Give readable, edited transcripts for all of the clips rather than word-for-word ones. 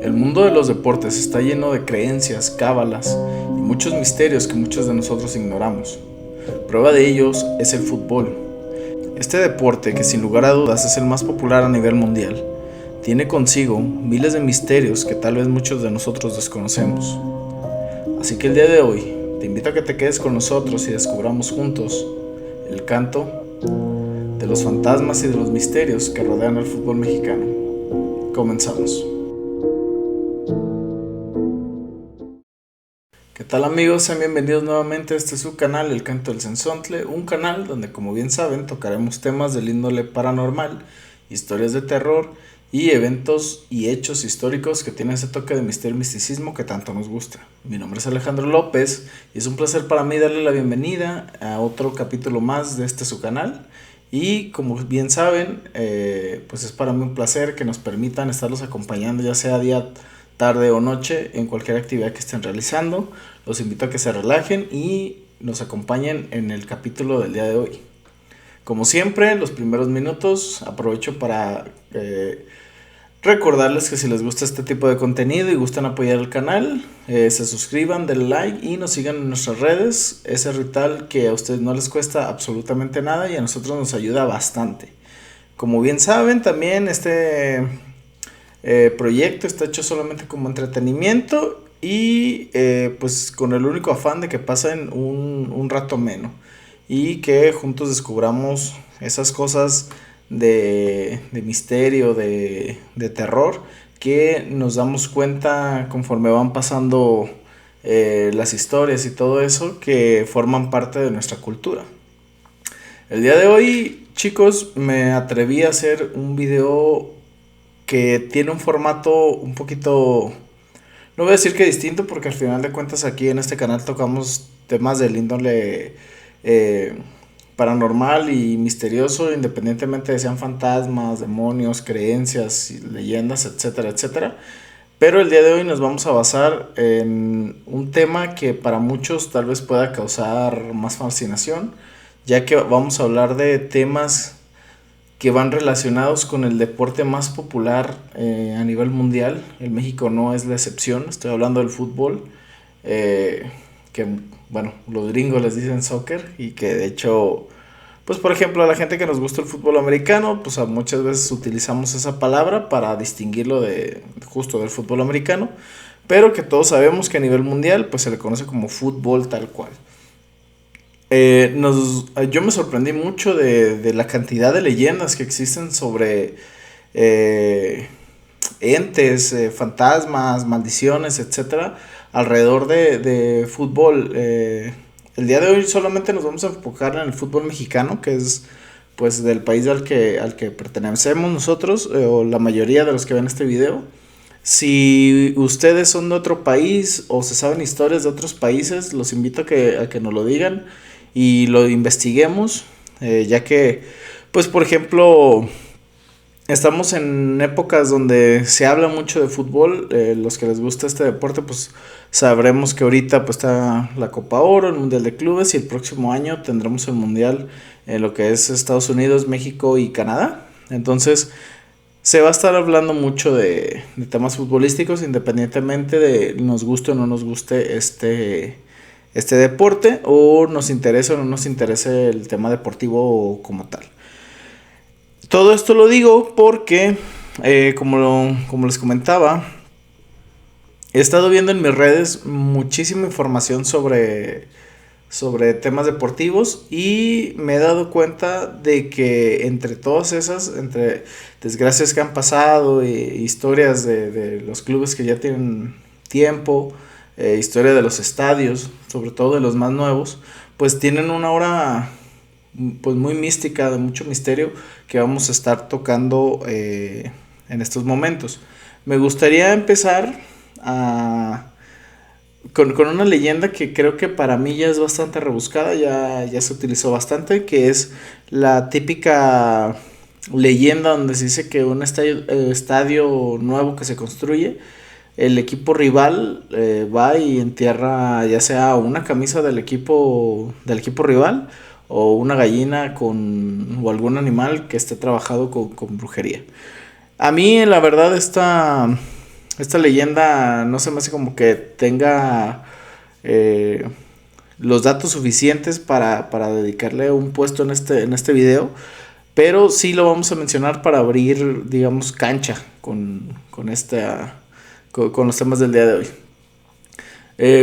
El mundo de los deportes está lleno de creencias, cábalas y muchos misterios que muchos de nosotros ignoramos. Prueba de ellos es el fútbol. Este deporte, que sin lugar a dudas es el más popular a nivel mundial, tiene consigo miles de misterios que tal vez muchos de nosotros desconocemos. Así que el día de hoy te invito a que te quedes con nosotros y descubramos juntos el canto de los fantasmas y de los misterios que rodean al fútbol mexicano. Comenzamos. ¿Qué tal, amigos? Sean bienvenidos nuevamente a su canal, El Canto del Cenzontle, un canal donde, como bien saben, tocaremos temas del índole paranormal, historias de terror y eventos y hechos históricos que tienen ese toque de misterio y misticismo que tanto nos gusta. Mi nombre es Alejandro López y es un placer para mí darle la bienvenida a otro capítulo más de su canal. Y como bien saben, pues es para mí un placer que nos permitan estarlos acompañando, ya sea día, tarde o noche, en cualquier actividad que estén realizando. Los invito a que se relajen y nos acompañen en el capítulo del día de hoy. Como siempre, los primeros minutos aprovecho para recordarles que si les gusta este tipo de contenido y gustan apoyar el canal, se suscriban, denle like y nos sigan en nuestras redes. Ese ritual que a ustedes no les cuesta absolutamente nada y a nosotros nos ayuda bastante. Como bien saben, también este proyecto está hecho solamente como entretenimiento y pues con el único afán de que pasen un rato ameno y que juntos descubramos esas cosas de misterio, de terror, que nos damos cuenta conforme van pasando las historias y todo eso que forman parte de nuestra cultura. El día de hoy, chicos, me atreví a hacer un video que tiene un formato un poquito, no voy a decir que distinto, porque al final de cuentas aquí en este canal tocamos temas del índole paranormal y misterioso, independientemente de sean fantasmas, demonios, creencias, leyendas, etcétera, etcétera. Pero el día de hoy nos vamos a basar en un tema que para muchos tal vez pueda causar más fascinación, ya que vamos a hablar de temas que van relacionados con el deporte más popular a nivel mundial. El México no es la excepción, estoy hablando del fútbol, que bueno, los gringos les dicen soccer y que de hecho, pues por ejemplo a la gente que nos gusta el fútbol americano, pues muchas veces utilizamos esa palabra para distinguirlo de justo del fútbol americano, pero que todos sabemos que a nivel mundial pues se le conoce como fútbol tal cual. Yo me sorprendí mucho de la cantidad de leyendas que existen sobre eh, entes, fantasmas, maldiciones, etcétera, alrededor de fútbol. El día de hoy solamente nos vamos a enfocar en el fútbol mexicano, que es pues del país al que pertenecemos nosotros, o la mayoría de los que ven este video. Si ustedes son de otro país o se saben historias de otros países, los invito a que nos lo digan y lo investiguemos, ya que, pues por ejemplo, estamos en épocas donde se habla mucho de fútbol. Los que les gusta este deporte, pues sabremos que ahorita pues está la Copa Oro, el Mundial de Clubes, y el próximo año tendremos el Mundial en lo que es Estados Unidos, México y Canadá. Entonces se va a estar hablando mucho de temas futbolísticos, independientemente de nos guste o no nos guste este deporte, o nos interese o no nos interese el tema deportivo como tal. Todo esto lo digo porque, como les comentaba, he estado viendo en mis redes muchísima información sobre temas deportivos y me he dado cuenta de que entre todas esas, entre desgracias que han pasado e historias de los clubes que ya tienen tiempo, historia de los estadios, sobre todo de los más nuevos, pues tienen una hora pues muy mística, de mucho misterio, que vamos a estar tocando en estos momentos. Me gustaría empezar con una leyenda que creo que para mí ya es bastante rebuscada, ya se utilizó bastante, que es la típica leyenda donde se dice que un estadio nuevo que se construye, el equipo rival va y entierra ya sea una camisa del equipo rival o una gallina o algún animal que esté trabajado con brujería. A mí la verdad esta leyenda no se me hace como que tenga los datos suficientes para dedicarle un puesto en este video, pero sí lo vamos a mencionar para abrir, digamos, cancha con los temas del día de hoy.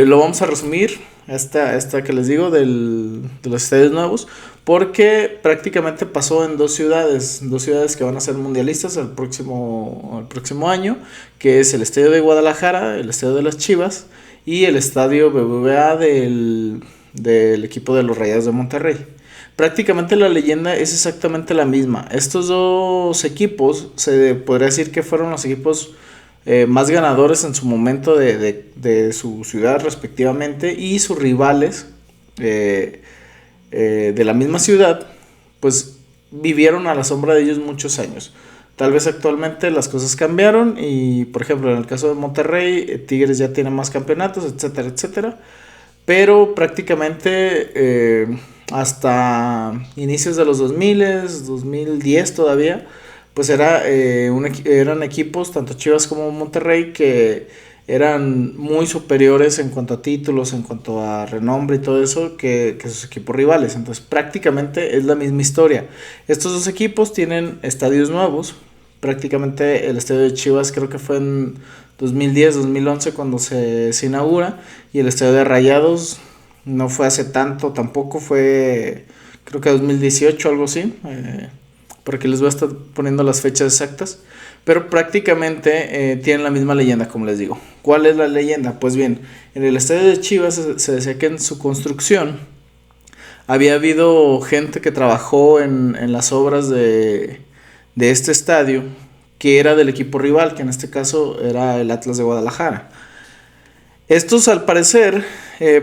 Lo vamos a resumir, esta que les digo de los estadios nuevos, porque prácticamente pasó en dos ciudades que van a ser mundialistas el próximo año, que es el estadio de Guadalajara, el estadio de las Chivas, y el estadio BBVA del equipo de los Rayados de Monterrey. Prácticamente la leyenda es exactamente la misma. Estos dos equipos se podría decir que fueron los equipos más ganadores en su momento de su ciudad respectivamente, y sus rivales de la misma ciudad pues vivieron a la sombra de ellos muchos años. Tal vez actualmente las cosas cambiaron y, por ejemplo, en el caso de Monterrey, Tigres ya tiene más campeonatos, etcétera, etcétera. Pero prácticamente hasta inicios de los 2000, 2010 todavía, pues eran equipos, tanto Chivas como Monterrey, que eran muy superiores en cuanto a títulos, en cuanto a renombre y todo eso, que sus equipos rivales. Entonces prácticamente es la misma historia. Estos dos equipos tienen estadios nuevos. Prácticamente el estadio de Chivas creo que fue en 2010, 2011 cuando se inaugura, y el estadio de Rayados no fue hace tanto, tampoco fue, creo que 2018, algo así. Por aquí les voy a estar poniendo las fechas exactas, pero prácticamente tienen la misma leyenda, como les digo. ¿Cuál es la leyenda? Pues bien, en el estadio de Chivas se decía que en su construcción había habido gente que trabajó en las obras de este estadio, que era del equipo rival, que en este caso era el Atlas de Guadalajara. Estos, al parecer,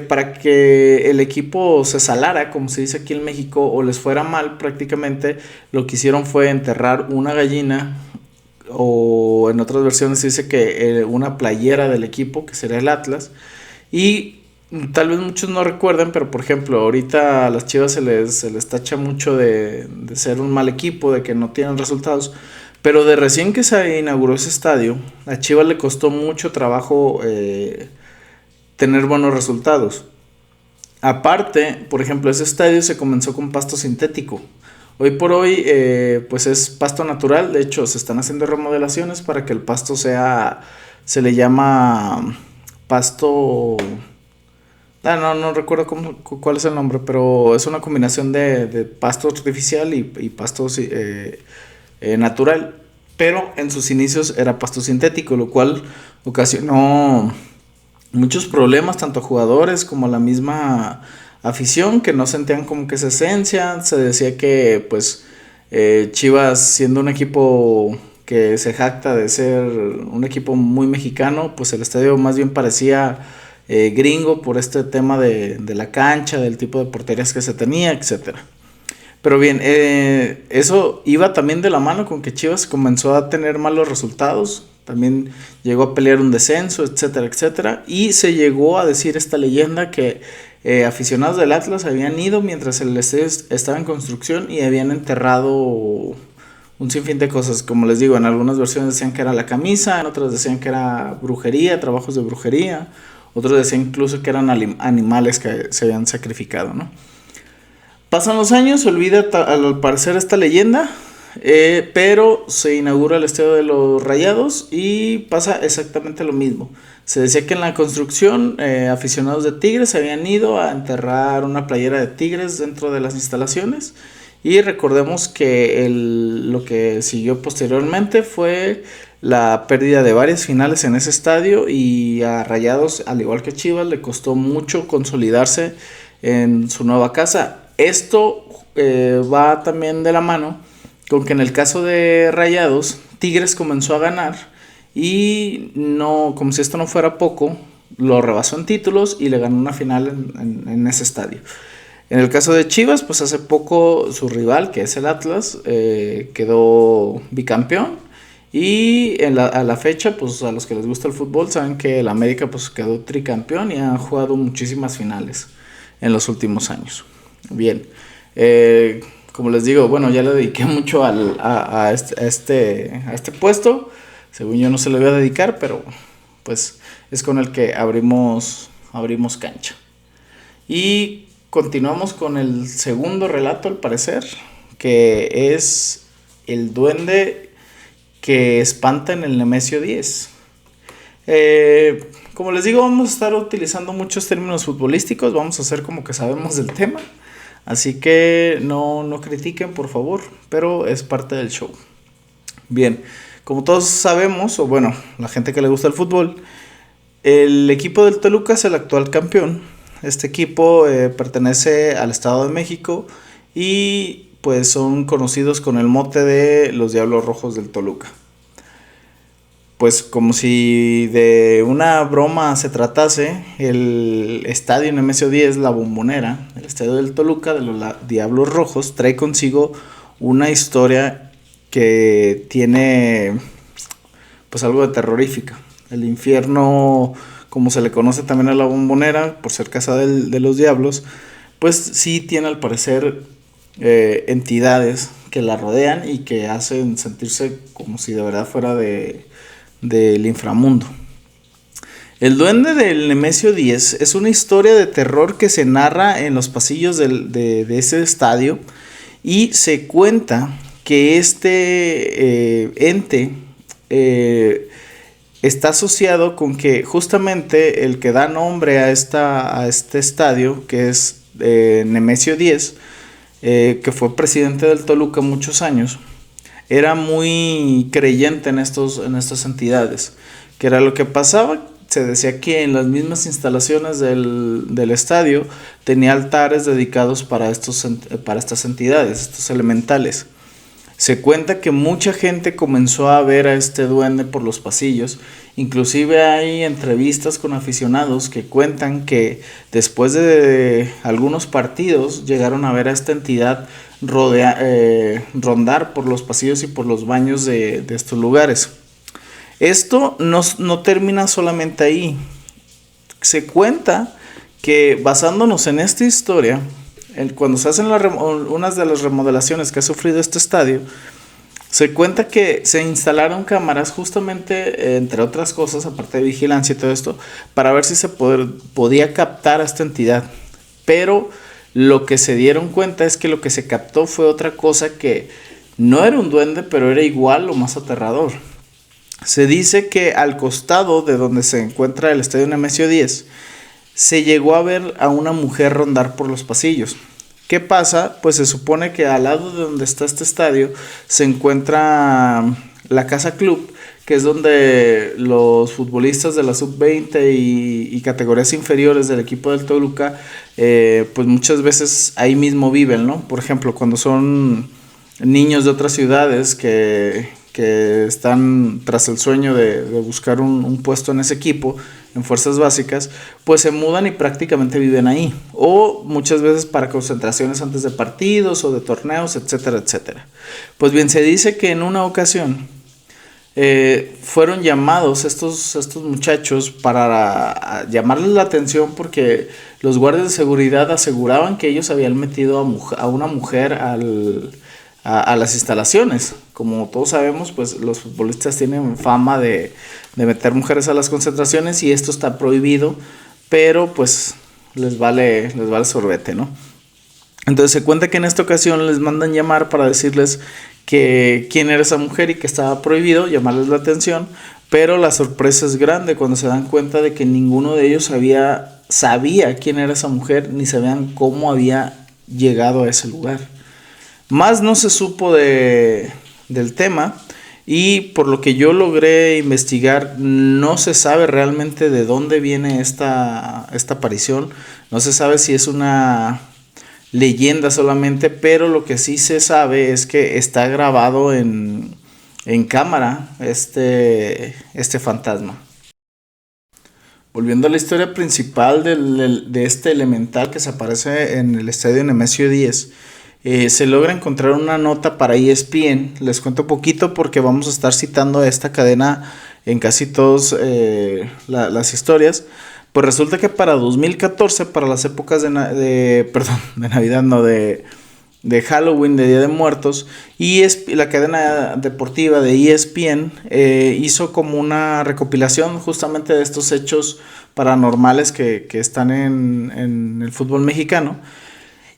para que el equipo se salara, como se dice aquí en México, o les fuera mal, prácticamente lo que hicieron fue enterrar una gallina, o en otras versiones se dice que una playera del equipo, que sería el Atlas. Y tal vez muchos no recuerden, pero por ejemplo, ahorita a las Chivas se les tacha mucho de ser un mal equipo, de que no tienen resultados. Pero de recién que se inauguró ese estadio, a Chivas le costó mucho trabajo tener buenos resultados. Aparte, por ejemplo, ese estadio se comenzó con pasto sintético. Hoy por hoy pues es pasto natural. De hecho, se están haciendo remodelaciones para que el pasto se le llama pasto... no recuerdo cuál es el nombre, pero es una combinación de pasto artificial y pasto natural. Pero en sus inicios era pasto sintético, lo cual ocasionó muchos problemas tanto a jugadores como a la misma afición, que no sentían como que esa esencia. Se decía que pues Chivas, siendo un equipo que se jacta de ser un equipo muy mexicano, pues el estadio más bien parecía gringo por este tema de la cancha, del tipo de porterías que se tenía, etcétera. Pero bien, eso iba también de la mano con que Chivas comenzó a tener malos resultados. También llegó a pelear un descenso, etcétera, etcétera. Y se llegó a decir esta leyenda que aficionados del Atlas habían ido mientras el estadio estaba en construcción y habían enterrado un sinfín de cosas. Como les digo, en algunas versiones decían que era la camisa, en otras decían que era brujería, trabajos de brujería. Otros decían incluso que eran animales que se habían sacrificado, ¿no? Pasan los años, se olvida al parecer esta leyenda, pero se inaugura el estadio de los Rayados y pasa exactamente lo mismo. Se decía que en la construcción aficionados de Tigres se habían ido a enterrar una playera de Tigres dentro de las instalaciones, y recordemos que lo que siguió posteriormente fue la pérdida de varias finales en ese estadio, y a Rayados, al igual que Chivas, le costó mucho consolidarse en su nueva casa. Esto va también de la mano con que en el caso de Rayados, Tigres comenzó a ganar y no, como si esto no fuera poco, lo rebasó en títulos y le ganó una final en ese estadio. En el caso de Chivas, pues hace poco su rival, que es el Atlas, quedó bicampeón, y a la fecha, pues a los que les gusta el fútbol saben que el América pues quedó tricampeón y ha jugado muchísimas finales en los últimos años. Bien, como les digo, bueno, ya le dediqué mucho a este puesto, Según yo no se le voy a dedicar, pero pues es con el que abrimos cancha. Y continuamos con el segundo relato, al parecer, que es el duende que espanta en el Nemesio 10. Como les digo, vamos a estar utilizando muchos términos futbolísticos, vamos a hacer como que sabemos del tema, así que no critiquen, por favor, pero es parte del show. Bien, como todos sabemos, o bueno, la gente que le gusta el fútbol, el equipo del Toluca es el actual campeón. Este equipo pertenece al Estado de México y pues son conocidos con el mote de los Diablos Rojos del Toluca. Pues como si de una broma se tratase, el estadio Nemesio 10, la Bombonera, el estadio del Toluca de los Diablos Rojos, trae consigo una historia que tiene pues algo de terrorífica. El infierno, como se le conoce también a la Bombonera, por ser casa de los diablos, pues sí tiene al parecer entidades que la rodean y que hacen sentirse como si de verdad fuera del inframundo. El duende del Nemesio 10 es una historia de terror que se narra en los pasillos de ese estadio, y se cuenta que este ente está asociado con que justamente el que da nombre a este estadio, que es Nemesio 10, que fue presidente del Toluca muchos años, era muy creyente en estas entidades. ¿Qué era lo que pasaba? Se decía que en las mismas instalaciones del estadio tenía altares dedicados para estas entidades, estos elementales. Se cuenta que mucha gente comenzó a ver a este duende por los pasillos. Inclusive hay entrevistas con aficionados que cuentan que después de algunos partidos llegaron a ver a esta entidad rondar por los pasillos y por los baños de estos lugares. Esto no termina solamente ahí. Se cuenta que, basándonos en esta historia, cuando se hacen unas de las remodelaciones que ha sufrido este estadio, se cuenta que se instalaron cámaras justamente, entre otras cosas, aparte de vigilancia y todo esto, para ver si se podía captar a esta entidad. Pero lo que se dieron cuenta es que lo que se captó fue otra cosa, que no era un duende, pero era igual o más aterrador. Se dice que al costado de donde se encuentra el estadio Nemesio 10, se llegó a ver a una mujer rondar por los pasillos. ¿Qué pasa? Pues se supone que al lado de donde está este estadio se encuentra la Casa Club, que es donde los futbolistas de la sub-20 y categorías inferiores del equipo del Toluca, pues muchas veces ahí mismo viven, ¿no? Por ejemplo, cuando son niños de otras ciudades que están tras el sueño de buscar un puesto en ese equipo, en fuerzas básicas, pues se mudan y prácticamente viven ahí, o muchas veces para concentraciones antes de partidos o de torneos, etcétera, etcétera. Pues bien, se dice que en una ocasión fueron llamados estos muchachos para llamarles la atención, porque los guardias de seguridad aseguraban que ellos habían metido a una mujer a las instalaciones. Como todos sabemos, pues los futbolistas tienen fama de meter mujeres a las concentraciones, y esto está prohibido, pero pues les vale sorbete, ¿no? Entonces se cuenta que en esta ocasión les mandan llamar para decirles que quién era esa mujer y que estaba prohibido llamarles la atención, pero la sorpresa es grande cuando se dan cuenta de que ninguno de ellos sabía quién era esa mujer, ni sabían cómo había llegado a ese lugar. Más no se supo del tema, y por lo que yo logré investigar, no se sabe realmente de dónde viene esta aparición. No se sabe si es una leyenda solamente, pero lo que sí se sabe es que está grabado en cámara este fantasma. Volviendo a la historia principal de este elemental que se aparece en el estadio Nemesio 10, se logra encontrar una nota para ESPN. Les cuento poquito porque vamos a estar citando a esta cadena en casi todas las historias. Pues resulta que para 2014, para las épocas de Navidad, no, de Halloween, de Día de Muertos, y la cadena deportiva de ESPN hizo como una recopilación justamente de estos hechos paranormales que están en el fútbol mexicano.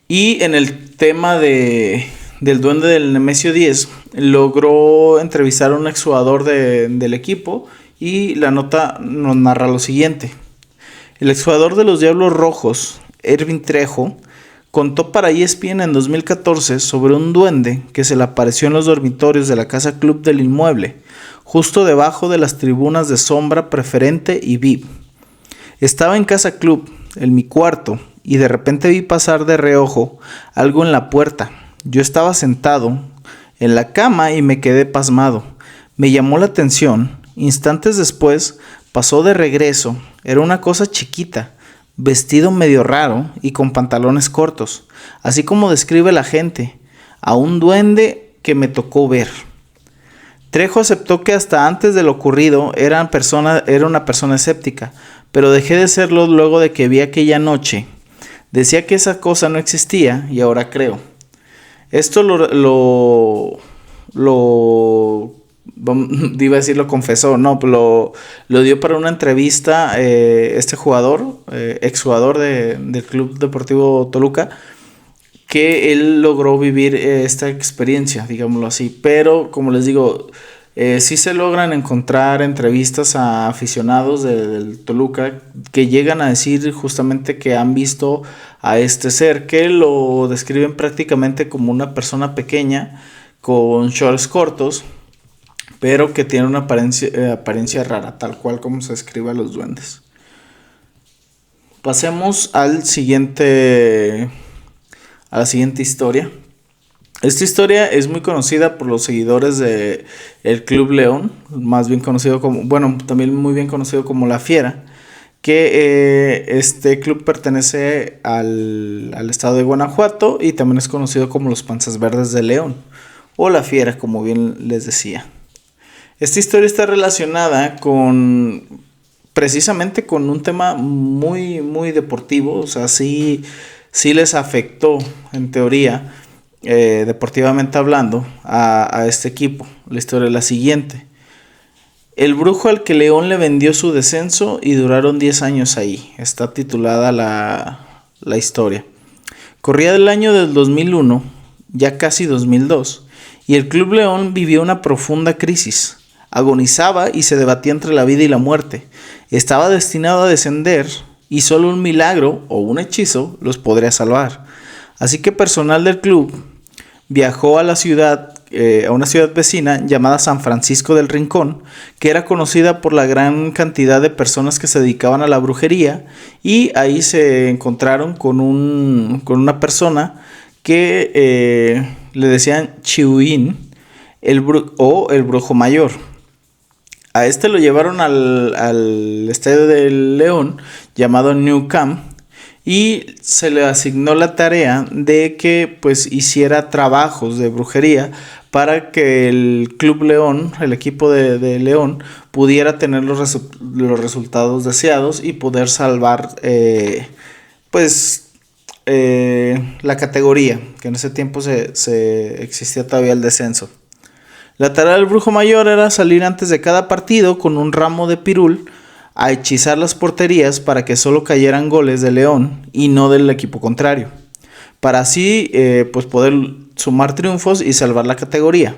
Y en el tema del duende del Nemesio 10, logró entrevistar a un exjugador del equipo, y la nota nos narra lo siguiente. El exjugador de los Diablos Rojos, Ervin Trejo, contó para ESPN en 2014 sobre un duende que se le apareció en los dormitorios de la Casa Club del Inmueble, justo debajo de las tribunas de sombra preferente y VIP. Estaba en Casa Club, en mi cuarto, y de repente vi pasar de reojo algo en la puerta. Yo estaba sentado en la cama y me quedé pasmado. Me llamó la atención. Instantes después pasó de regreso. Era una cosa chiquita, vestido medio raro y con pantalones cortos, así como describe la gente, a un duende que me tocó ver. Trejo aceptó que hasta antes de lo ocurrido era una persona escéptica, pero dejé de serlo luego de que vi aquella noche. Decía que esa cosa no existía y ahora creo. Esto iba a decir lo confesó, no, lo dio para una entrevista este jugador, exjugador del Club Deportivo Toluca, que él logró vivir esta experiencia, digámoslo así. Pero como les digo, sí se logran encontrar entrevistas a aficionados del Toluca que llegan a decir justamente que han visto a este ser, que lo describen prácticamente como una persona pequeña con shorts cortos, pero que tiene una apariencia rara, tal cual como se describe a los duendes. Pasemos a la siguiente historia. Esta historia es muy conocida por los seguidores de el Club León, más bien conocido como, bueno, también muy bien conocido como La Fiera, que este club pertenece al estado de Guanajuato y también es conocido como los Panzas Verdes de León, o La Fiera, como bien les decía. Esta historia está relacionada precisamente con un tema muy, muy deportivo. O sea, sí les afectó, en teoría, deportivamente hablando, a este equipo. La historia es la siguiente. El brujo al que León le vendió su descenso y duraron 10 años ahí. Está titulada la historia. Corría el año del 2001, ya casi 2002, y el Club León vivió una profunda crisis. Agonizaba y se debatía entre la vida y la muerte. Estaba destinado a descender y solo un milagro o un hechizo los podría salvar. Así que personal del club viajó a la ciudad, a una ciudad vecina llamada San Francisco del Rincón, que era conocida por la gran cantidad de personas que se dedicaban a la brujería, y ahí se encontraron con una persona que le decían Chihuín, el brujo mayor. A este lo llevaron al estadio del León, llamado New Camp, y se le asignó la tarea de que pues hiciera trabajos de brujería para que el Club León, el equipo de León, pudiera tener los resultados deseados y poder salvar la categoría, que en ese tiempo se existía todavía el descenso. La tarea del brujo mayor era salir antes de cada partido con un ramo de pirul a hechizar las porterías para que solo cayeran goles de León y no del equipo contrario, para así poder sumar triunfos y salvar la categoría.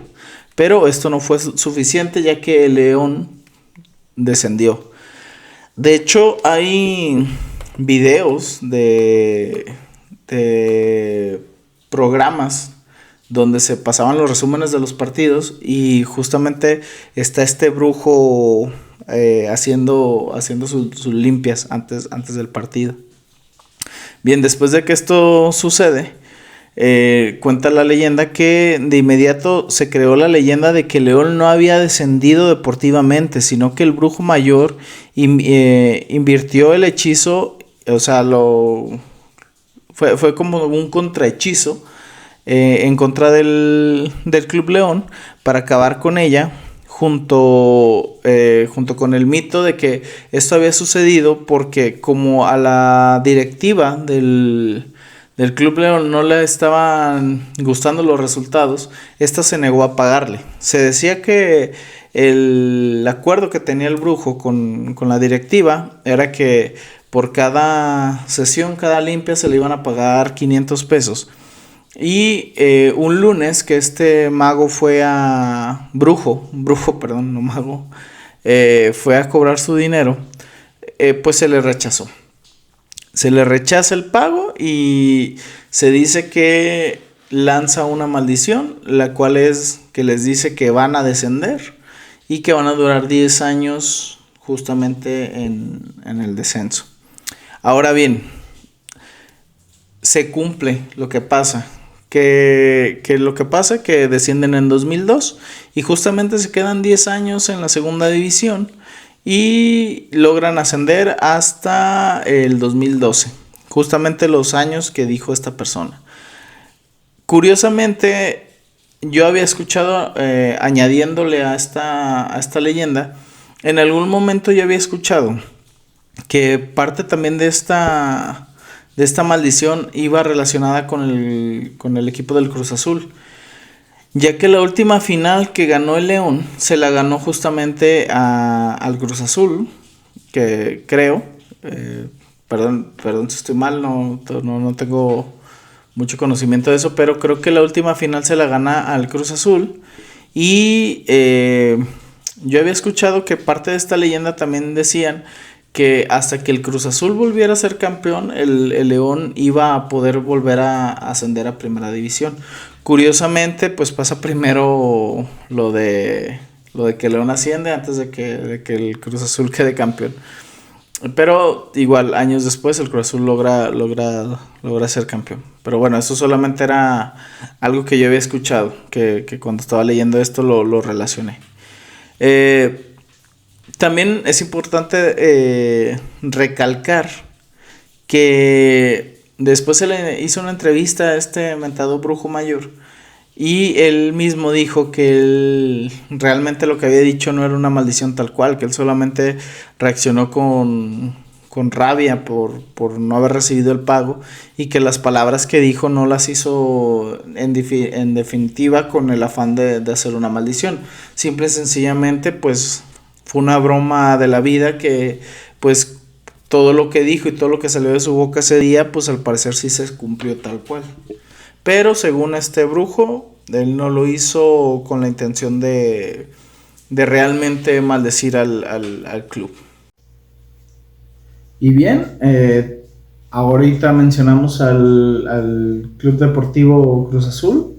Pero esto no fue suficiente, ya que el León descendió. De hecho, hay videos de programas donde se pasaban los resúmenes de los partidos, y justamente está este brujo haciendo sus limpias antes del partido. Bien, después de que esto sucede, cuenta la leyenda que de inmediato se creó la leyenda de que León no había descendido deportivamente, sino que el brujo mayor invirtió el hechizo, o sea, fue como un contrahechizo en contra del Club León para acabar con ella, junto con el mito de que esto había sucedido porque como a la directiva del del Club León no le estaban gustando los resultados, esta se negó a pagarle. Se decía que el acuerdo que tenía el Brujo con la directiva era que por cada sesión, cada limpia, se le iban a pagar 500 pesos. Y un lunes que este mago fue a... Brujo, perdón, no mago, fue a cobrar su dinero, pues se le rechazó. Se le rechaza el pago y se dice que lanza una maldición, la cual es que les dice que van a descender y que van a durar 10 años justamente en el descenso. Ahora bien, se cumple lo que pasa. Que descienden en 2002 y justamente se quedan 10 años en la segunda división y logran ascender hasta el 2012, justamente los años que dijo esta persona. Curiosamente, yo había escuchado, añadiéndole a esta leyenda, en algún momento yo había escuchado que parte también de esta maldición iba relacionada con el equipo del Cruz Azul, ya que la última final que ganó el León se la ganó justamente al Cruz Azul, que creo, perdón si estoy mal, no tengo mucho conocimiento de eso, pero creo que la última final se la gana al Cruz Azul. Y yo había escuchado que parte de esta leyenda también decían que hasta que el Cruz Azul volviera a ser campeón, el León iba a poder volver a ascender a primera división. Curiosamente, pues pasa primero lo de que el León asciende antes de que el Cruz Azul quede campeón. Pero igual, años después, el Cruz Azul logra ser campeón. Pero bueno, eso solamente era algo que yo había escuchado, que cuando estaba leyendo esto lo relacioné. También es importante recalcar que después se le hizo una entrevista a este mentado brujo mayor y él mismo dijo que él realmente lo que había dicho no era una maldición tal cual, que él solamente reaccionó con rabia por no haber recibido el pago y que las palabras que dijo no las hizo en definitiva con el afán de hacer una maldición. Simple y sencillamente pues fue una broma de la vida que pues todo lo que dijo y todo lo que salió de su boca ese día pues al parecer sí se cumplió tal cual. Pero según este brujo, él no lo hizo con la intención de realmente maldecir al club. Y bien, ahorita mencionamos al Club Deportivo Cruz Azul.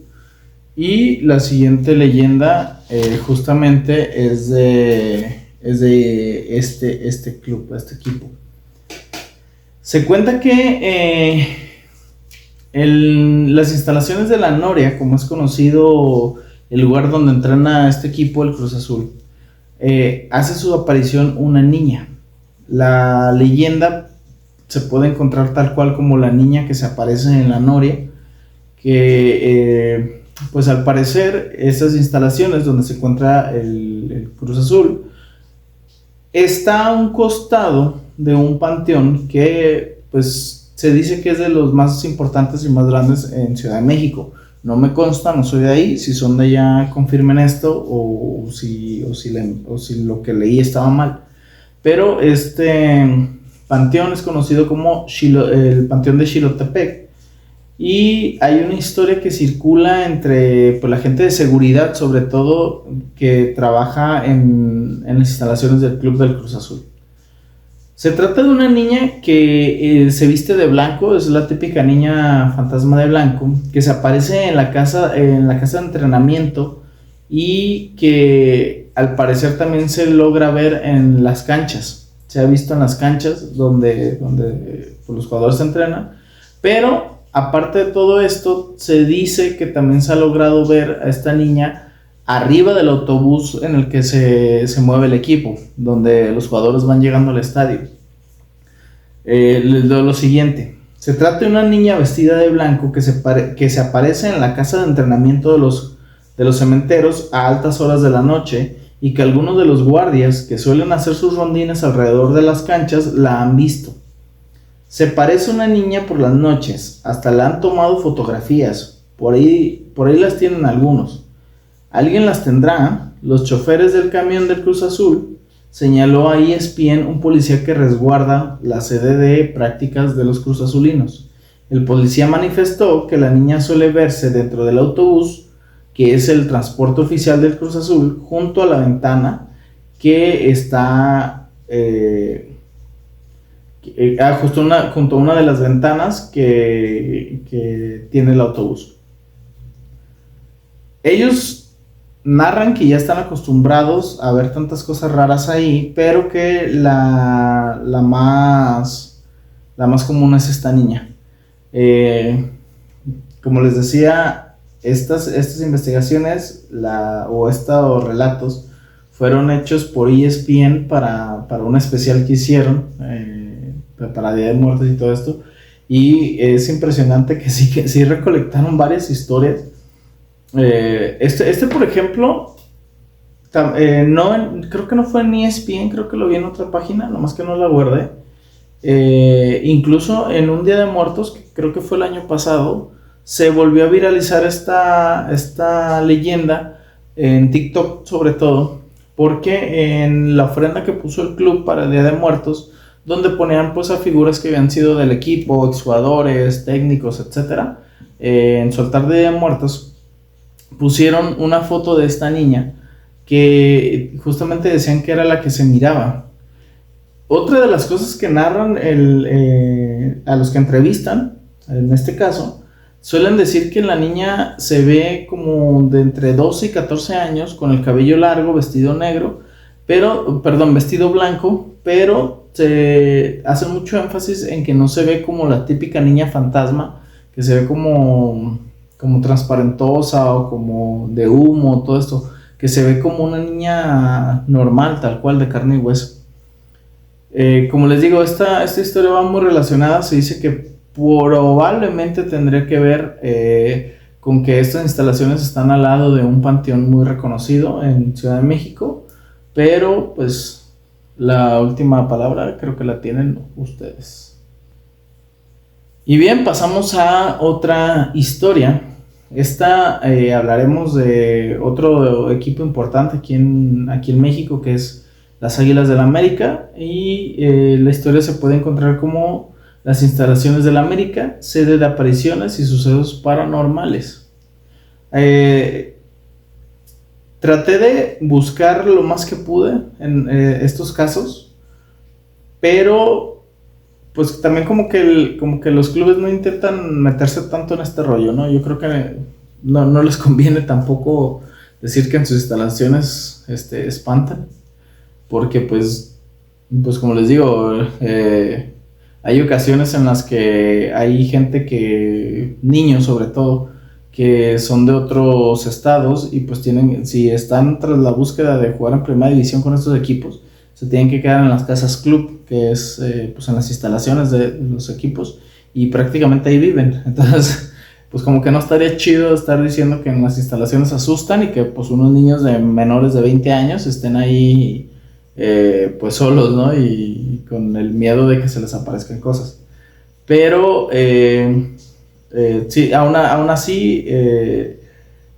Y la siguiente leyenda justamente es de este club, este equipo. Se cuenta que las instalaciones de la Noria, como es conocido el lugar donde entrena este equipo, el Cruz Azul, hace su aparición una niña. La leyenda se puede encontrar tal cual como la niña que se aparece en la Noria, que pues al parecer estas instalaciones donde se encuentra el Cruz Azul está a un costado de un panteón que pues se dice que es de los más importantes y más grandes en Ciudad de México. No me consta, no soy de ahí, si son de allá confirmen esto o si lo que leí estaba mal. Pero este panteón es conocido como el Panteón de Xilotepec. Y hay una historia que circula entre pues, la gente de seguridad, sobre todo, que trabaja en las instalaciones del Club del Cruz Azul. Se trata de una niña que se viste de blanco, es la típica niña fantasma de blanco, que se aparece en la casa de entrenamiento y que al parecer también se logra ver en las canchas. Se ha visto en las canchas donde pues, los jugadores se entrenan, pero aparte de todo esto, se dice que también se ha logrado ver a esta niña arriba del autobús en el que se mueve el equipo, donde los jugadores van llegando al estadio. Les doy lo siguiente. Se trata de una niña vestida de blanco que se aparece en la casa de entrenamiento de los cementeros a altas horas de la noche y que algunos de los guardias que suelen hacer sus rondines alrededor de las canchas la han visto. Se parece una niña por las noches, hasta le han tomado fotografías, por ahí las tienen algunos. Alguien las tendrá. Los choferes del camión del Cruz Azul, señaló a ESPN un policía que resguarda la sede de prácticas de los Cruz Azulinos. El policía manifestó que la niña suele verse dentro del autobús, que es el transporte oficial del Cruz Azul, junto a la ventana que está junto a una de las ventanas que tiene el autobús. Ellos narran que ya están acostumbrados a ver tantas cosas raras ahí, pero que la más común es esta niña. Como les decía, estas investigaciones o estos relatos fueron hechos por ESPN para un especial que hicieron para Día de Muertos y todo esto, y es impresionante que sí recolectaron varias historias. Por ejemplo, creo que no fue en ESPN, creo que lo vi en otra página, nomás que no la guardé. Incluso en un Día de Muertos, que creo que fue el año pasado, se volvió a viralizar esta leyenda en TikTok, sobre todo porque en la ofrenda que puso el club para el Día de Muertos, donde ponían pues a figuras que habían sido del equipo, exjugadores, técnicos, etcétera, en su altar de Día de Muertos pusieron una foto de esta niña que justamente decían que era la que se miraba. Otra de las cosas que narran a los que entrevistan, en este caso, suelen decir que la niña se ve como de entre 12 y 14 años, con el cabello largo, vestido blanco, pero se hace mucho énfasis en que no se ve como la típica niña fantasma, que se ve como transparentosa o como de humo, todo esto, que se ve como una niña normal, tal cual, de carne y hueso. Como les digo, esta historia va muy relacionada. Se dice que probablemente tendría que ver con que estas instalaciones están al lado de un panteón muy reconocido en Ciudad de México, pero pues la última palabra creo que la tienen ustedes. Y bien, pasamos a otra historia. Hablaremos de otro equipo importante aquí en México, que es las Águilas del América, y la historia se puede encontrar como las instalaciones del América, sede de apariciones y sucesos paranormales. Traté de buscar lo más que pude en estos casos, pero pues también como que los clubes no intentan meterse tanto en este rollo, ¿no? Yo creo que no les conviene tampoco decir que en sus instalaciones espantan, porque pues como les digo, hay ocasiones en las que hay gente niños sobre todo, que son de otros estados y pues si están tras la búsqueda de jugar en primera división con estos equipos, se tienen que quedar en las casas club, que es pues en las instalaciones de los equipos, y prácticamente ahí viven. Entonces pues como que no estaría chido estar diciendo que en las instalaciones asustan y que pues unos niños de menores de 20 años estén ahí pues solos, ¿no? Y con el miedo de que se les aparezcan cosas. Pero sí, aún así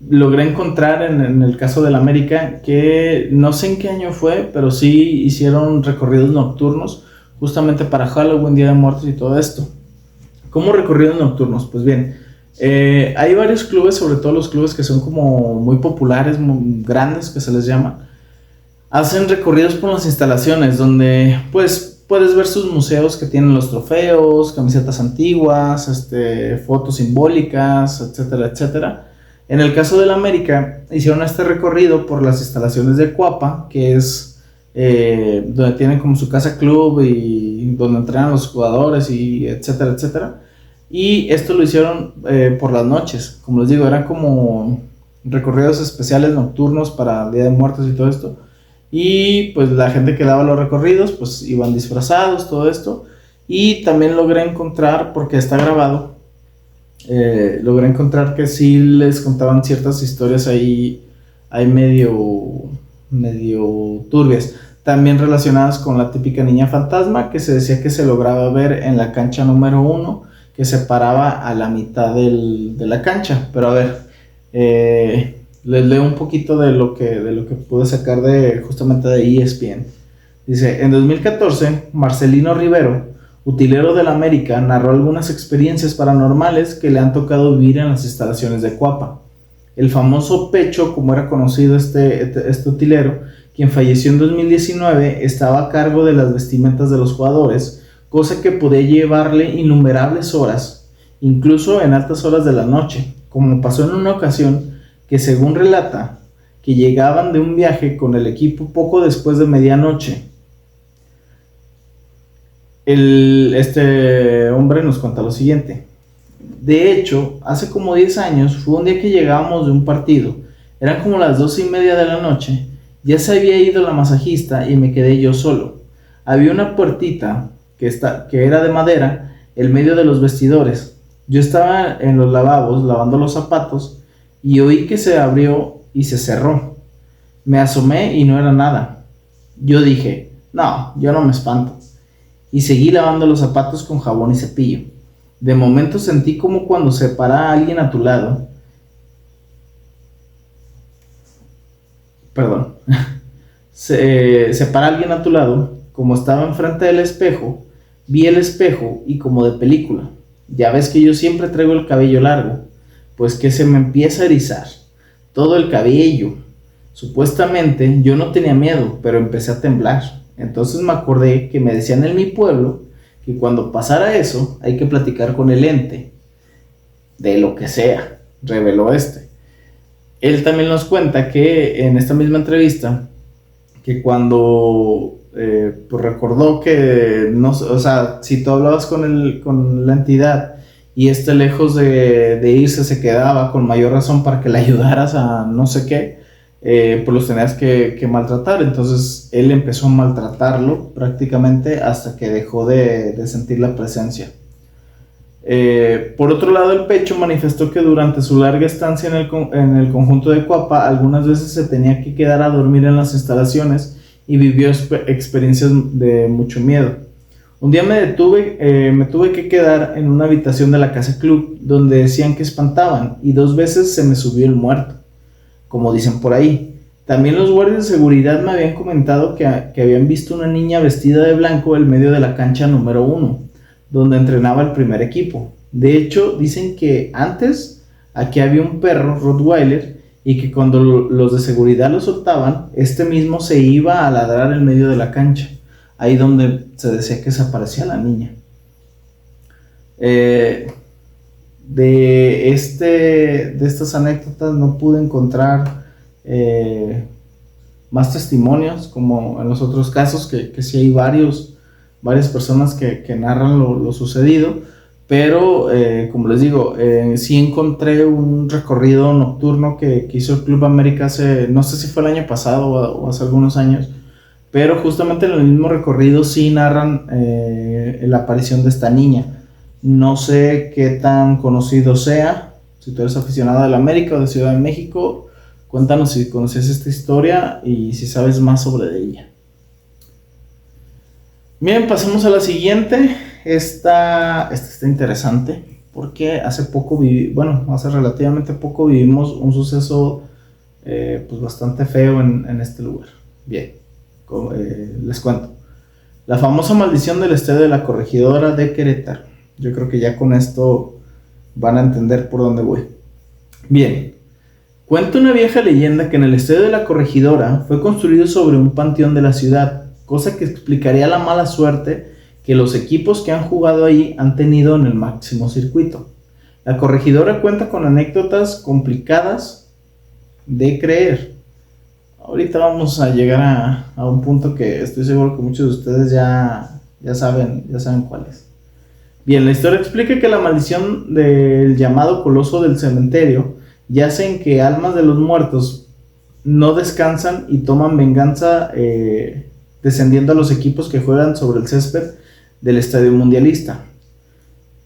logré encontrar en el caso del América, que no sé en qué año fue, pero sí hicieron recorridos nocturnos justamente para Halloween, Día de Muertos y todo esto. ¿Cómo recorridos nocturnos? Pues bien, hay varios clubes, sobre todo los clubes que son como muy populares, muy grandes, que se les llama. Hacen recorridos por las instalaciones donde pues puedes ver sus museos que tienen los trofeos, camisetas antiguas, fotos simbólicas, etcétera, etcétera. En el caso del América, hicieron este recorrido por las instalaciones de Cuapa, que es donde tienen como su casa club y donde entrenan los jugadores y etcétera, etcétera. Y esto lo hicieron por las noches. Como les digo, eran como recorridos especiales nocturnos para el Día de Muertos y todo esto. Y pues la gente que daba los recorridos pues iban disfrazados, todo esto. Y también logré encontrar, porque está grabado, logré encontrar que sí les contaban ciertas historias ahí medio turbias. también relacionadas con la típica niña fantasma, que se decía que se lograba ver en la cancha número 1, que se paraba a la mitad de la cancha. Pero a ver, les leo un poquito de lo que pude sacar justamente de ESPN. Dice, en 2014, Marcelino Rivero, utilero del América, narró algunas experiencias paranormales que le han tocado vivir en las instalaciones de Cuapa. El famoso Pecho, como era conocido este utilero, quien falleció en 2019, estaba a cargo de las vestimentas de los jugadores, cosa que podía llevarle innumerables horas, incluso en altas horas de la noche, como pasó en una ocasión que, según relata, que llegaban de un viaje con el equipo poco después de medianoche. Este hombre nos cuenta lo siguiente. De hecho, hace como 10 años fue un día que llegábamos de un partido. Eran como las 12:30 de la noche. Ya se había ido la masajista y me quedé yo solo. Había una puertita que era de madera en medio de los vestidores. Yo estaba en los lavabos lavando los zapatos y oí que se abrió y se cerró. Me asomé y no era nada. Yo dije, no, yo no me espanto. Y seguí lavando los zapatos con jabón y cepillo. De momento sentí como cuando se para alguien a tu lado. Perdón. Se para alguien a tu lado. Como estaba enfrente del espejo, vi el espejo y como de película. Ya ves que yo siempre traigo el cabello largo. Pues que se me empieza a erizar. Todo el cabello. Supuestamente yo no tenía miedo, pero empecé a temblar. Entonces me acordé que me decían en mi pueblo que cuando pasara eso hay que platicar con el ente, de lo que sea, reveló este. Él también nos cuenta que en esta misma entrevista, que cuando pues recordó que, no, o sea, si tú hablabas con la entidad y lejos de irse se quedaba, con mayor razón para que le ayudaras a no sé qué, pues los tenías que maltratar. Entonces él empezó a maltratarlo prácticamente hasta que dejó de sentir la presencia. Por otro lado, el Pecho manifestó que durante su larga estancia en el conjunto de Cuapa, algunas veces se tenía que quedar a dormir en las instalaciones y vivió experiencias de mucho miedo. Un día me tuve que quedar en una habitación de la casa club donde decían que espantaban, y 2 veces se me subió el muerto, como dicen por ahí. También los guardias de seguridad me habían comentado que habían visto una niña vestida de blanco en medio de la cancha número 1, donde entrenaba el primer equipo. De hecho, dicen que antes aquí había un perro Rottweiler y que cuando los de seguridad lo soltaban, mismo se iba a ladrar en medio de la cancha, ahí donde se decía que se aparecía la niña. De estas anécdotas no pude encontrar más testimonios como en los otros casos, que sí hay varias personas que narran lo sucedido, pero como les digo, sí encontré un recorrido nocturno que hizo el Club América hace, no sé si fue el año pasado o hace algunos años, pero justamente en el mismo recorrido sí narran la aparición de esta niña. No sé qué tan conocido sea. Si tú eres aficionado del América o de Ciudad de México, cuéntanos si conoces esta historia y si sabes más sobre ella. Bien, pasemos a la siguiente. Esta está interesante porque hace relativamente poco vivimos un suceso pues bastante feo en este lugar. Bien, les cuento. La famosa maldición del estadio de la Corregidora de Querétaro. Yo creo que ya con esto van a entender por dónde voy. Bien, cuenta una vieja leyenda que en el estadio de la Corregidora fue construido sobre un panteón de la ciudad, cosa que explicaría la mala suerte que los equipos que han jugado ahí han tenido en el máximo circuito. La Corregidora cuenta con anécdotas complicadas de creer. Ahorita vamos a llegar a un punto que estoy seguro que muchos de ustedes ya saben cuál es. Bien, la historia explica que la maldición del llamado Coloso del Cementerio yace en que almas de los muertos no descansan y toman venganza descendiendo a los equipos que juegan sobre el césped del Estadio Mundialista.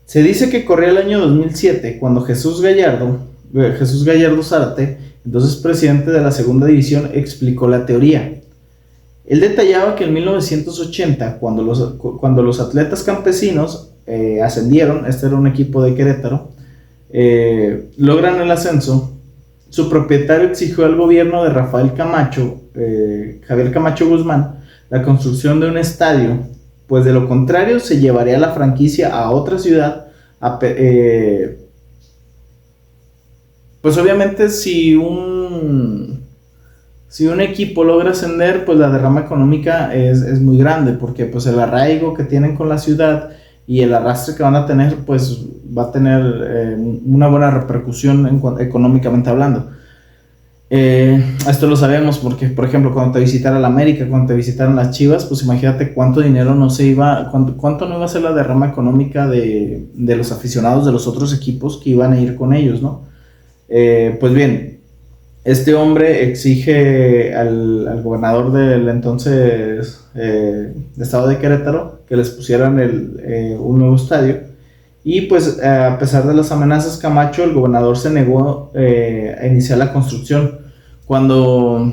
Se dice que corría el año 2007 cuando Jesús Gallardo Zárate, entonces presidente de la segunda división, explicó la teoría. Él detallaba que en 1980, cuando los atletas campesinos ascendieron, este era un equipo de Querétaro, logran el ascenso, su propietario exigió al gobierno de Rafael Camacho, Javier Camacho Guzmán, la construcción de un estadio, pues de lo contrario se llevaría la franquicia a otra ciudad. Pues obviamente si un equipo logra ascender, pues la derrama económica es muy grande, porque pues el arraigo que tienen con la ciudad y el arrastre que van a tener, pues va a tener una buena repercusión económicamente hablando. Esto lo sabemos porque, por ejemplo, cuando te visitara la América, cuando te visitaran las Chivas, pues imagínate cuánto dinero cuánto no iba a ser la derrama económica de los aficionados de los otros equipos que iban a ir con ellos, ¿no? Pues bien, este hombre exige al gobernador del entonces estado de Querétaro que les pusieran un nuevo estadio. Y pues a pesar de las amenazas, Camacho, el gobernador, se negó a iniciar la construcción. Cuando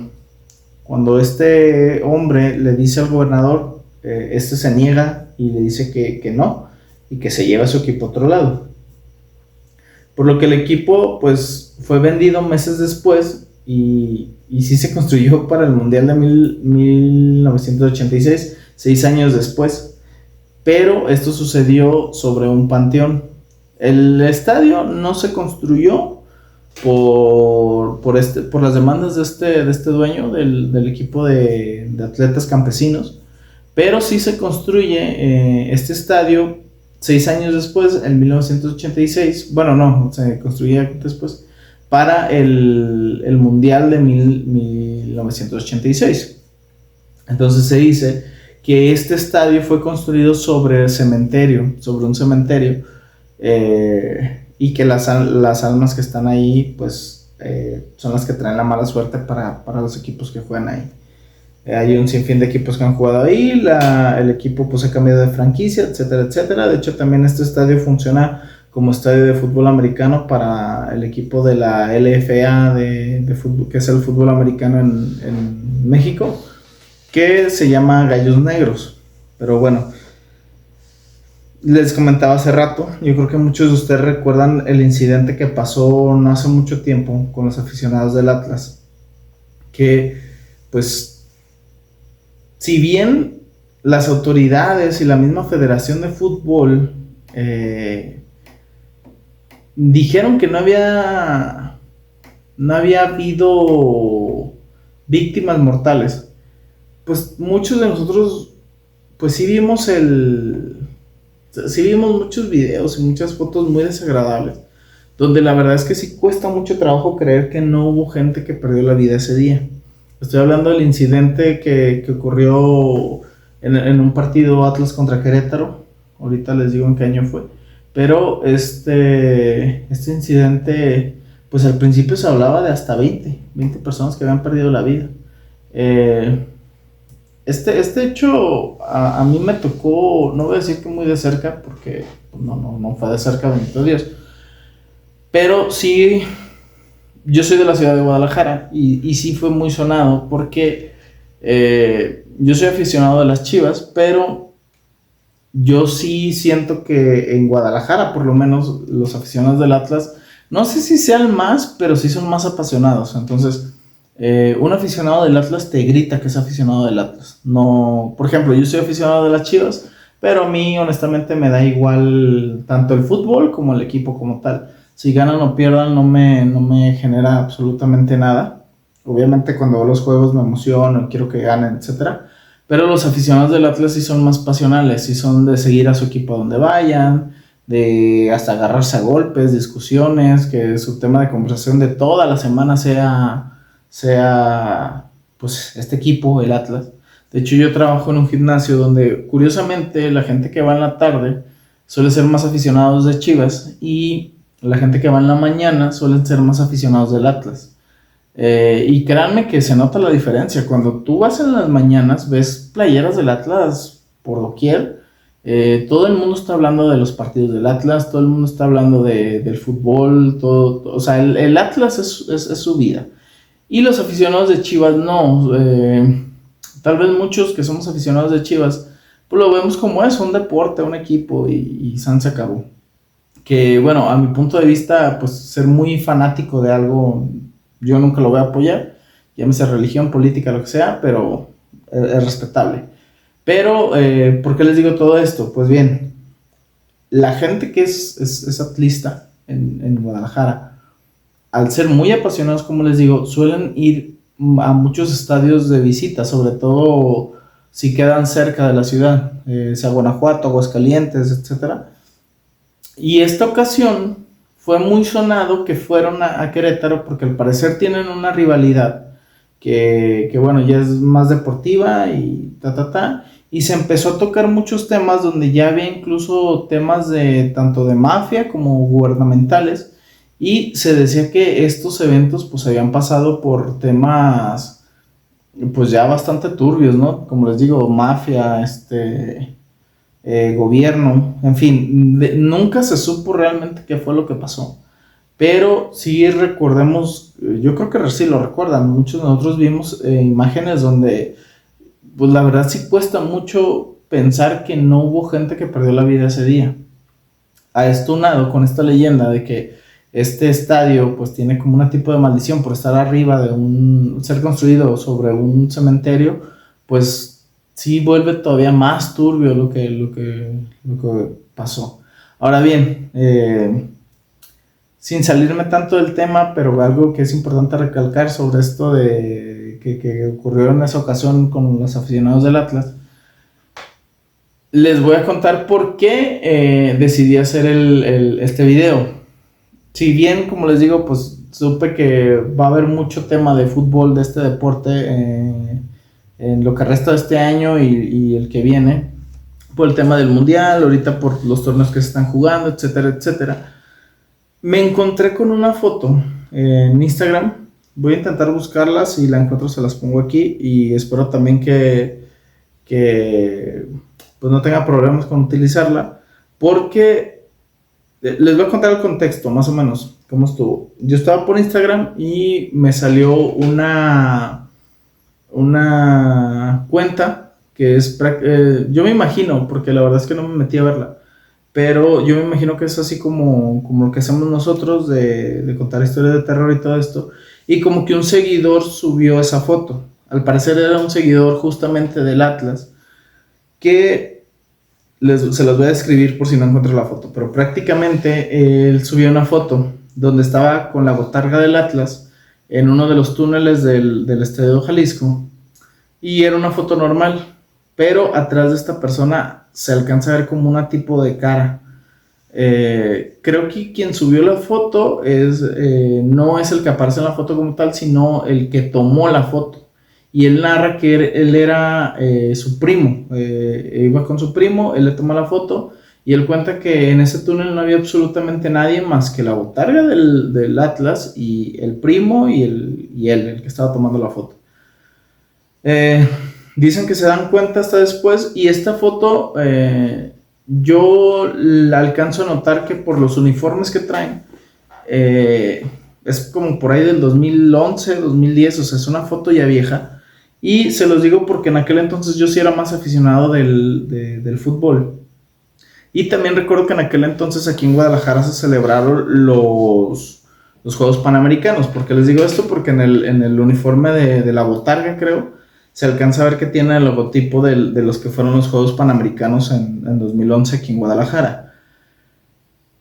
este hombre le dice al gobernador, este se niega y le dice que no, y que se lleva a su equipo a otro lado. Por lo que el equipo pues fue vendido meses después y sí se construyó para el Mundial de 1986, 6 años después. Pero esto sucedió sobre un panteón. El estadio no se construyó por las demandas de este dueño del equipo de atletas campesinos, pero sí se construye este estadio 6 años después, en 1986. Bueno, no, se construye después para el Mundial de 1986. Entonces se dice que este estadio fue construido sobre un cementerio, y que las almas que están ahí, pues, son las que traen la mala suerte para los equipos que juegan ahí. Hay un sinfín de equipos que han jugado ahí, el equipo pues ha cambiado de franquicia, etcétera, etcétera. De hecho, también este estadio funciona como estadio de fútbol americano para el equipo de la LFA de fútbol, que es el fútbol americano en México, que se llama Gallos Negros. Pero bueno, les comentaba hace rato, yo creo que muchos de ustedes recuerdan el incidente que pasó no hace mucho tiempo con los aficionados del Atlas, que pues si bien las autoridades y la misma Federación de Fútbol dijeron que no había habido víctimas mortales, pues muchos de nosotros pues sí vimos muchos videos y muchas fotos muy desagradables, donde la verdad es que sí cuesta mucho trabajo creer que no hubo gente que perdió la vida ese día. Estoy hablando del incidente que ocurrió en un partido Atlas contra Querétaro. Ahorita les digo en qué año fue. Pero este incidente, pues al principio se hablaba de hasta 20 personas que habían perdido la vida. Este hecho a mí me tocó, no voy a decir que muy de cerca, porque no fue de cerca, bendito Dios. Pero sí, yo soy de la ciudad de Guadalajara y sí fue muy sonado porque yo soy aficionado de las Chivas, pero yo sí siento que en Guadalajara, por lo menos, los aficionados del Atlas, no sé si sean más, pero sí son más apasionados. Entonces, un aficionado del Atlas te grita que es aficionado del Atlas. No, por ejemplo, yo soy aficionado de las Chivas, pero a mí honestamente me da igual tanto el fútbol como el equipo como tal. Si ganan o pierdan no me genera absolutamente nada. Obviamente cuando veo los juegos me emociono, quiero que ganen, etcétera. Pero los aficionados del Atlas sí son más pasionales, sí son de seguir a su equipo a donde vayan, de hasta agarrarse a golpes, discusiones, que su tema de conversación de toda la semana sea pues este equipo, el Atlas. De hecho, yo trabajo en un gimnasio donde curiosamente la gente que va en la tarde suele ser más aficionados de Chivas y la gente que va en la mañana suelen ser más aficionados del Atlas. Y créanme que se nota la diferencia. Cuando tú vas en las mañanas, ves playeras del Atlas por doquier. Todo el mundo está hablando de los partidos del Atlas, todo el mundo está hablando del fútbol, todo, o sea, el Atlas es su vida. Y los aficionados de Chivas no. Tal vez muchos que somos aficionados de Chivas, pues lo vemos como eso, un deporte, un equipo y san se acabó. Que bueno, a mi punto de vista, pues ser muy fanático de algo, yo nunca lo voy a apoyar, llámese religión, política, lo que sea, pero es respetable. Pero, ¿por qué les digo todo esto? Pues bien, la gente que es atlista en Guadalajara, al ser muy apasionados, como les digo, suelen ir a muchos estadios de visita, sobre todo si quedan cerca de la ciudad, sea Guanajuato, Aguascalientes, etcétera. Y esta ocasión fue muy sonado que fueron a Querétaro porque al parecer tienen una rivalidad que bueno, ya es más deportiva y ta. Y se empezó a tocar muchos temas donde ya había incluso temas de tanto de mafia como gubernamentales. Y se decía que estos eventos pues habían pasado por temas pues ya bastante turbios, ¿no? Como les digo, mafia, gobierno, en fin, nunca se supo realmente qué fue lo que pasó. Pero sí recordemos, yo creo que sí lo recuerdan, muchos de nosotros vimos imágenes donde, pues la verdad sí cuesta mucho pensar que no hubo gente que perdió la vida ese día. A esto unado con esta leyenda de que este estadio pues tiene como un tipo de maldición por estar arriba de ser construido sobre un cementerio, pues sí vuelve todavía más turbio lo que pasó. Ahora bien, sin salirme tanto del tema, pero algo que es importante recalcar sobre esto de que ocurrió en esa ocasión con los aficionados del Atlas, les voy a contar por qué decidí hacer este video. Si bien, como les digo, pues supe que va a haber mucho tema de fútbol, de este deporte, en lo que resta de este año y el que viene, por el tema del mundial, ahorita por los torneos que se están jugando, etcétera, etcétera. Me encontré con una foto en Instagram. Voy a intentar buscarla, si la encuentro se las pongo aquí y espero también que pues no tenga problemas con utilizarla, porque les voy a contar el contexto, más o menos, cómo estuvo. Yo estaba por Instagram y me salió una cuenta que es, yo me imagino, porque la verdad es que no me metí a verla, pero yo me imagino que es así como lo que hacemos nosotros de contar historias de terror y todo esto, y como que un seguidor subió esa foto. Al parecer era un seguidor justamente del Atlas, que se los voy a describir por si no encuentro la foto, pero prácticamente él subió una foto donde estaba con la botarga del Atlas en uno de los túneles del Estadio Jalisco, y era una foto normal, pero atrás de esta persona se alcanza a ver como una tipo de cara. Creo que quien subió la foto no es el que aparece en la foto como tal, sino el que tomó la foto. Y él narra que él era su primo, iba con su primo, él le toma la foto y él cuenta que en ese túnel no había absolutamente nadie más que la botarga del Atlas y el primo y él, el que estaba tomando la foto. Dicen que se dan cuenta hasta después, y esta foto yo la alcanzo a notar que por los uniformes que traen, es como por ahí del 2011, 2010, o sea, es una foto ya vieja. Y se los digo porque en aquel entonces yo sí era más aficionado del fútbol. Y también recuerdo que en aquel entonces aquí en Guadalajara se celebraron los Juegos Panamericanos. ¿Por qué les digo esto? Porque en el uniforme de la botarga, creo, se alcanza a ver que tiene el logotipo de los que fueron los Juegos Panamericanos en 2011 aquí en Guadalajara.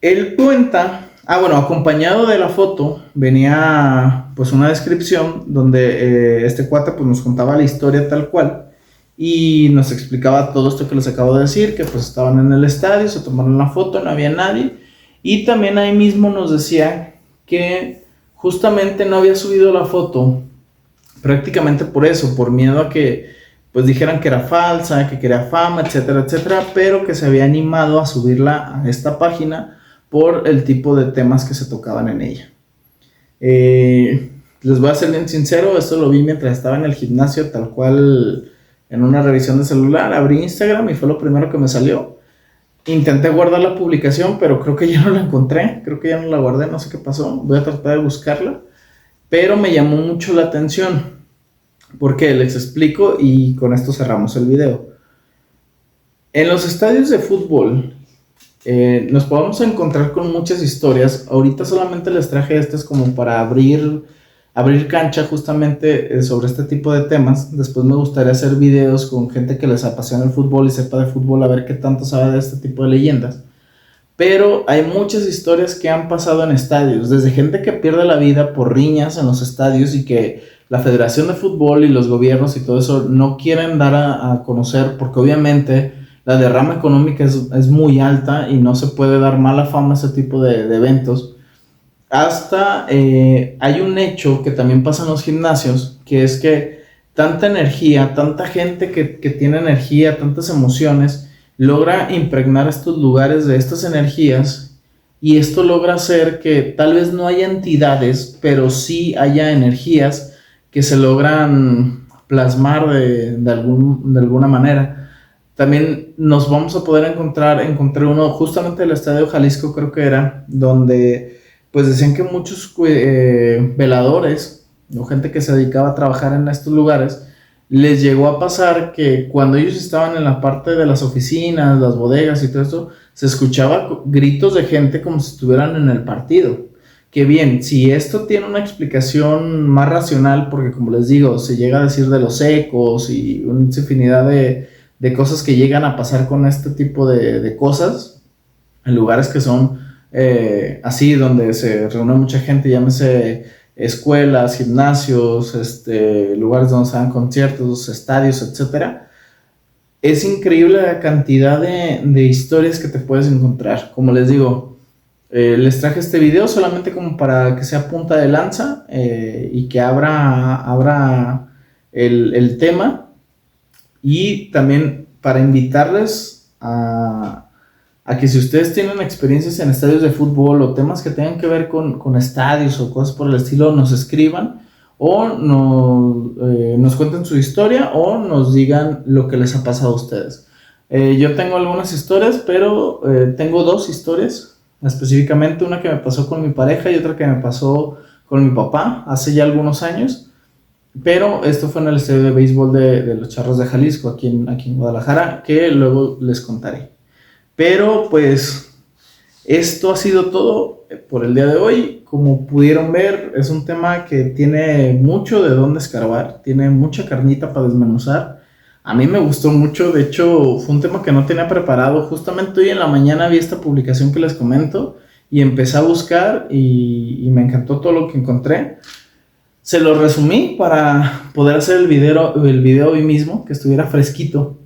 Él cuenta, acompañado de la foto venía pues una descripción donde este cuate pues nos contaba la historia tal cual y nos explicaba todo esto que les acabo de decir, que pues estaban en el estadio, se tomaron la foto, no había nadie, y también ahí mismo nos decía que justamente no había subido la foto prácticamente por eso, por miedo a que pues dijeran que era falsa, que quería fama, etcétera, etcétera, pero que se había animado a subirla a esta página por el tipo de temas que se tocaban en ella. Les voy a ser bien sincero, esto lo vi mientras estaba en el gimnasio, tal cual en una revisión de celular, abrí Instagram y fue lo primero que me salió. Intenté guardar la publicación, pero creo que ya no la encontré, creo que ya no la guardé, no sé qué pasó, voy a tratar de buscarla, pero me llamó mucho la atención. ¿Por qué? Les explico y con esto cerramos el video. En los estadios de fútbol nos podemos encontrar con muchas historias. Ahorita solamente les traje estas como para abrir cancha justamente sobre este tipo de temas. Después me gustaría hacer videos con gente que les apasiona el fútbol y sepa de fútbol, a ver qué tanto sabe de este tipo de leyendas. Pero hay muchas historias que han pasado en estadios, desde gente que pierde la vida por riñas en los estadios y que la Federación de Fútbol y los gobiernos y todo eso no quieren dar a conocer, porque obviamente la derrama económica es muy alta y no se puede dar mala fama a ese tipo de eventos. Hasta hay un hecho que también pasa en los gimnasios, que es que tanta energía, tanta gente que tiene energía, tantas emociones, logra impregnar estos lugares de estas energías, y esto logra hacer que tal vez no haya entidades, pero sí haya energías que se logran plasmar de alguna manera. También nos vamos a poder encontré uno justamente del Estadio Jalisco, creo que era, donde pues decían que muchos veladores o gente que se dedicaba a trabajar en estos lugares, les llegó a pasar que cuando ellos estaban en la parte de las oficinas, las bodegas y todo eso, se escuchaba gritos de gente como si estuvieran en el partido. Que bien, si esto tiene una explicación más racional, porque como les digo, se llega a decir de los ecos y una infinidad de cosas que llegan a pasar con este tipo de cosas, en lugares que son así, donde se reúne mucha gente, llámese escuelas, gimnasios, lugares donde se dan conciertos, estadios, etcétera. Es increíble la cantidad de historias que te puedes encontrar. Como les digo, les traje este video solamente como para que sea punta de lanza y que abra el tema, y también para invitarles a que si ustedes tienen experiencias en estadios de fútbol o temas que tengan que ver con estadios o cosas por el estilo, nos escriban o nos cuenten su historia o nos digan lo que les ha pasado a ustedes. Yo tengo algunas historias, pero tengo dos historias, específicamente una que me pasó con mi pareja y otra que me pasó con mi papá hace ya algunos años. Pero esto fue en el estadio de béisbol de los Charros de Jalisco, aquí en Guadalajara, que luego les contaré. Pero pues esto ha sido todo por el día de hoy. Como pudieron ver, es un tema que tiene mucho de dónde escarbar, tiene mucha carnita para desmenuzar. A mí me gustó mucho, de hecho fue un tema que no tenía preparado. Justamente hoy en la mañana vi esta publicación que les comento y empecé a buscar y me encantó todo lo que encontré. Se lo resumí para poder hacer el video hoy mismo, que estuviera fresquito.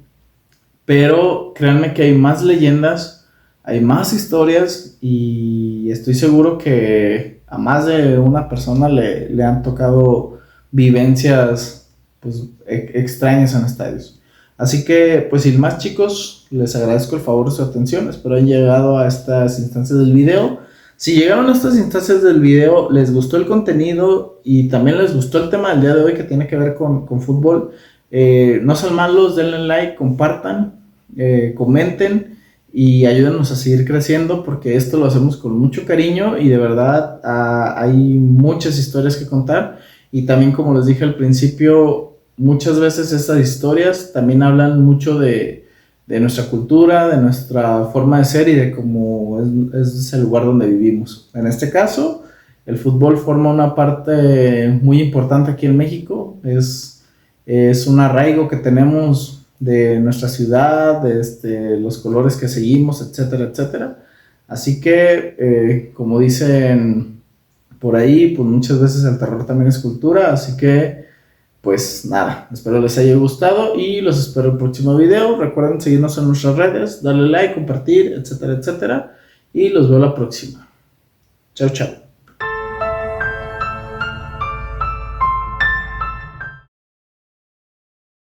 Pero créanme que hay más leyendas, hay más historias y estoy seguro que a más de una persona le han tocado vivencias pues, extrañas en estadios. Así que, pues sin más, chicos, les agradezco el favor de su atención. Espero hayan llegado a estas instancias del video. Si llegaron a estas instancias del video, les gustó el contenido y también les gustó el tema del día de hoy que tiene que ver con fútbol, no sean malos, denle like, compartan, comenten y ayúdenos a seguir creciendo, porque esto lo hacemos con mucho cariño y de verdad hay muchas historias que contar. Y también, como les dije al principio, muchas veces estas historias también hablan mucho de nuestra cultura, de nuestra forma de ser y de cómo es el lugar donde vivimos. En este caso, el fútbol forma una parte muy importante aquí en México. Es un arraigo que tenemos de nuestra ciudad, de los colores que seguimos, etcétera, etcétera. Así que, como dicen por ahí, pues muchas veces el terror también es cultura. Así que pues nada, espero les haya gustado y los espero en el próximo video. Recuerden seguirnos en nuestras redes, darle like, compartir, etcétera, etcétera. Y los veo la próxima. Chao, chao.